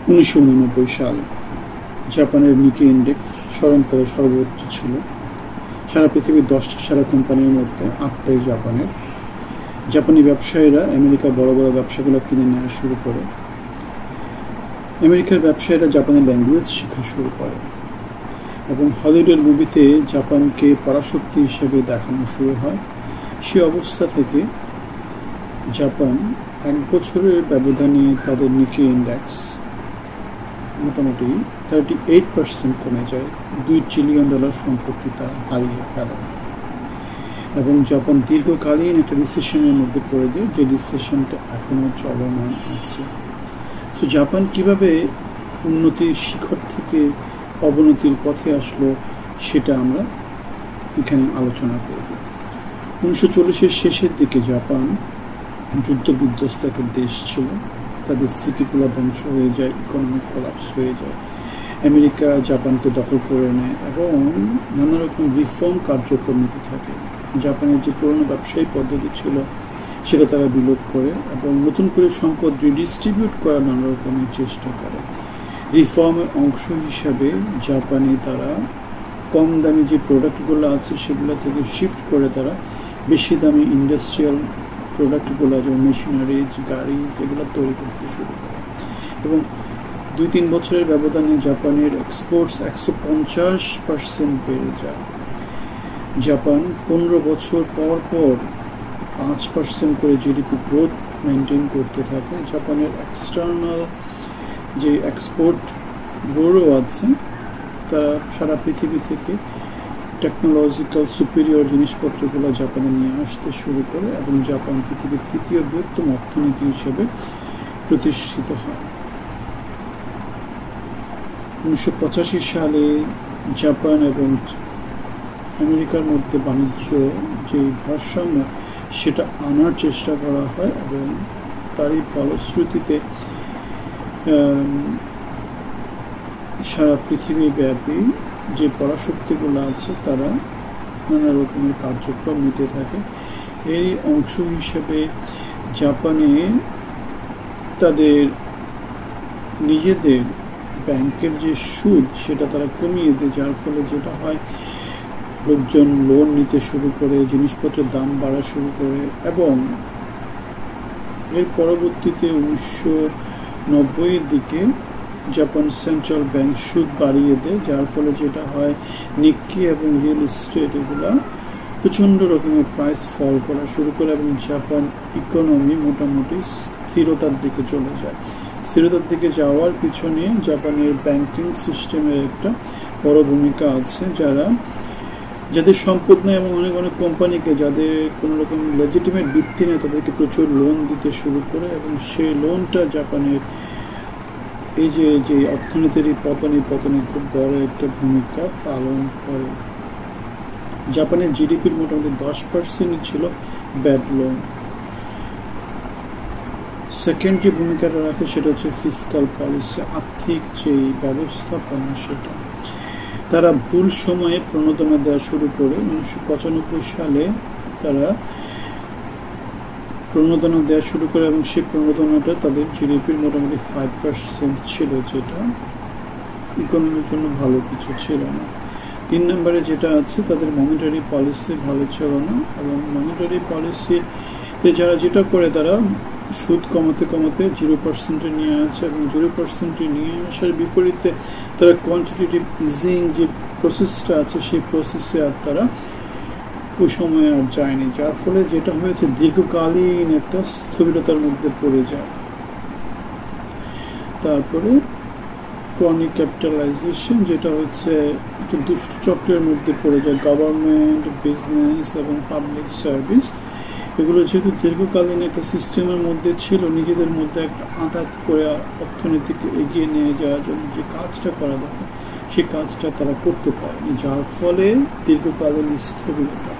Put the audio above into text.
1989 সাল জাপানের নিকি ইন্ডেক্স স্মরণকালে সর্বোচ্চ ছিল। সারা পৃথিবীর 10টি সেরা কোম্পানির মধ্যে 8টাই জাপানের। জাপানি ব্যবসায়ীরা আমেরিকার বড় বড় ব্যবসাগুলো কিনে নেওয়া শুরু করে। আমেরিকার ব্যবসায়ীরা জাপানি ল্যাঙ্গুয়েজ শেখা শুরু করে এবং হলিউডের মুভিতে জাপানকে পরাশক্তি হিসেবে দেখানো শুরু হয়। সে অবস্থা থেকে জাপান 1 বছরের ব্যবধানে তাদের নিকি ইন্ডেক্স মোটামুটি 38% কমে যায়। $2 ট্রিলিয়ন সম্পত্তি তারা হারিয়ে ফেলে এবং জাপান দীর্ঘকালীন একটা রিসেশনের মধ্যে পড়ে যায়, যে রিসেশনটা এখনো চলমান আছে। সো জাপান কিভাবে উন্নতির শিখর থেকে অবনতির পথে আসলো সেটা আমরা এখানে আলোচনা করব। 1940-এর শেষের দিকে জাপান যুদ্ধ বিধ্বস্ত একটা দেশ ছিল। তাদের সিটিগুলো ধ্বংস হয়ে যায়, ইকোনমিক কোলাপস হয়ে যায়। আমেরিকা জাপানকে দখল করে নেয় এবং নানা রকম রিফর্ম কার্যক্রম নিতে থাকে। জাপানের যে পুরনো ব্যবসায়ী পদ্ধতি ছিল সেটা তারা বিলোপ করে এবং নতুন করে সম্পদ রিডিস্ট্রিবিউট করার নানা রকমের চেষ্টা করে। রিফর্মের অংশ হিসাবে জাপানে তারা কম দামি যে প্রোডাক্টগুলো আছে সেগুলো থেকে শিফট করে তারা বেশি দামি ইন্ডাস্ট্রিয়াল প্রোডাক্টগুলো, যেমন মেশিনারিজ, গাড়ি, যেগুলো তৈরি করতে শুরু করে এবং 2-3 বছরের ব্যবধানে জাপানের এক্সপোর্টস 150% বেড়ে যায়। জাপান 15 বছর পর পর 5% করে জিডিপি গ্রোথ মেনটেন করতে থাকে। জাপানের এক্সটার্নাল যে এক্সপোর্ট ব্যুরো আছে তারা সারা পৃথিবী থেকে টেকনোলজিক্যাল সুপিরিয়র জিনিসপত্রগুলো জাপানে নিয়ে আসতে শুরু করে এবং জাপান পৃথিবীর 3য় বৃহত্তম অর্থনীতি হিসেবে প্রতিষ্ঠিত হয়। 1985 সালে জাপান এবং আমেরিকার মধ্যে বাণিজ্য যে ভারসাম্য সেটা আনার চেষ্টা করা হয় এবং তারই ফলশ্রুতিতে সারা পৃথিবীব্যাপী যে পরাশক্তিগুলো আছে তারা নানা রকমের কার্যক্রম নিতে থাকে। এরই অংশ হিসেবে জাপানে তাদের নিজেদের ব্যাংকের যে সুদ সেটা তারা কমিয়ে দেয়, যার ফলে যেটা হয় লোকজন লোন নিতে শুরু করে, জিনিসপত্রের দাম বাড়া শুরু করে এবং এর পরবর্তীতে 1990-এর দিকে জাপান সেন্ট্রাল ব্যাংক সুদ বাড়িয়ে দেয়, যার ফলে যেটা হয় নিক্কি এবং রিয়েল এস্টেট এগুলা প্রচণ্ড রকমের প্রাইস ফল করা শুরু করে এবং জাপান ইকোনমি মোটামুটি স্থিরতার দিকে চলে যায়। স্থিরতার দিকে যাওয়ার পিছনে জাপানের ব্যাংকিং সিস্টেমের একটা বড় ভূমিকা আছে। যাদের সম্পদ নেই এবং অনেক অনেক কোম্পানিকে যাদের কোনো রকম লেজিটিমেট ভিত্তি নেই তাদেরকে প্রচুর লোন দিতে শুরু করে এবং সেই লোনটা জাপানের এই যে অর্থনীতির পতনে খুব বড় একটা ভূমিকা পালন করে। জাপানের জিডিপির মোটামুটি 10% ছিল ব্যাড লোন। সেকেন্ড যে ভূমিকাটা রাখে সেটা হচ্ছে ফিসকাল পলিসি, আর্থিক যে ব্যবস্থাপনা সেটা। তারা ভুল সময়ে প্রণোদনা দেওয়া শুরু করে 1995 সালে তারা প্রণোদনা দেওয়া শুরু করে এবং সেই প্রণোদনাটা তাদের জিডিপির মোটামুটি 5% ছিল, যেটা ইকোনমির জন্য ভালো কিছু ছিল না। 3 নম্বরে যেটা আছে তাদের মনিটারি পলিসি ভালো ছিল না এবং মনিটারি পলিসিতে যারা যেটা করে তারা সুদ কমাতে 0%-এ নিয়ে আসে এবং 0%-এ নিয়ে আসার বিপরীতে তারা কোয়ান্টিটেটিভ ইজিং যে প্রসেসটা আছে সেই প্রসেসে আর তারা ওই সময় আর যায়নি, যার ফলে যেটা হয়েছে দীর্ঘকালীন একটা স্থবিরতার মধ্যে পড়ে যায়। তারপরে ক্রনিক ক্যাপিটালাইজেশন, যেটা হচ্ছে একটা দুষ্ট চক্রের মধ্যে পড়ে যায়। গভর্নমেন্ট, বিজনেস এবং পাবলিক সার্ভিস এগুলো যেহেতু দীর্ঘকালীন একটা সিস্টেমের মধ্যে ছিল, নিজেদের মধ্যে একটা আঘাত করে অর্থনীতিকে এগিয়ে নিয়ে যাওয়ার জন্য যে কাজটা করা দরকার সেই কাজটা তারা করতে পারেনি, যার ফলে দীর্ঘকালীন স্থবিরতা।